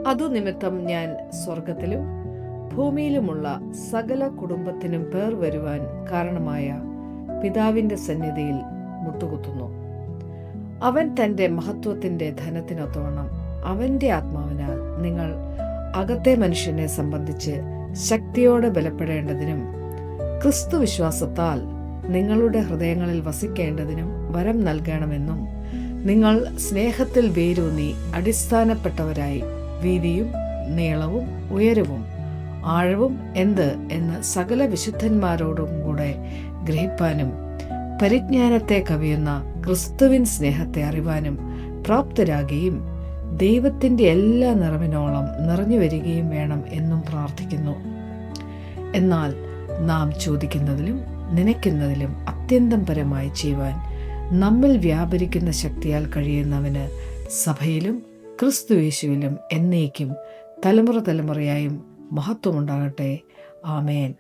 അതുനിമിത്തം ഞാൻ സ്വർഗത്തിലും ഭൂമിയിലുമുള്ള സകല കുടുംബത്തിനും പേർ വരുവാൻ കാരണമായ പിതാവിന്റെ സന്നിധിയിൽ മുട്ടുകുത്തുന്നു. അവൻ തന്റെ മഹത്വത്തിന്റെ ധനത്തിനൊത്തവണ്ണം അവന്റെ ആത്മാവിനാൽ നിങ്ങൾ അകത്തെ മനുഷ്യനെ സംബന്ധിച്ച് ശക്തിയോടെ ബലപ്പെടേണ്ടതിനും ക്രിസ്തു വിശ്വാസത്താൽ നിങ്ങളുടെ ഹൃദയങ്ങളിൽ വസിക്കേണ്ടതിനും വരം നൽകണമെന്നും നിങ്ങൾ സ്നേഹത്തിൽ വേരൂന്നി അടിസ്ഥാനപ്പെട്ടവരായി വീതിയും നീളവും ഉയരവും ആഴവും എന്ത് എന്ന് സകല വിശുദ്ധന്മാരോടും കൂടെ ഗ്രഹിപ്പാനും പരിജ്ഞാനത്തെ കവിയുന്ന ക്രിസ്തുവിൻ സ്നേഹത്തെ അറിവാനും പ്രാപ്തരാകുകയും ദൈവത്തിന്റെ എല്ലാ നിറവിനോളം നിറഞ്ഞു വരികയും വേണം എന്നും പ്രാർത്ഥിക്കുന്നു. എന്നാൽ നാം ചോദിക്കുന്നതിലും നനയ്ക്കുന്നതിലും അത്യന്തം പരമായി ചെയ്യുവാൻ നമ്മിൽ വ്യാപരിക്കുന്ന ശക്തിയാൽ കഴിയുന്നവന് സഭയിലും ക്രിസ്തുയേശുവിലും എന്നേക്കും തലമുറ തലമുറയായും മഹത്വമുണ്ടാകട്ടെ. ആമേൻ.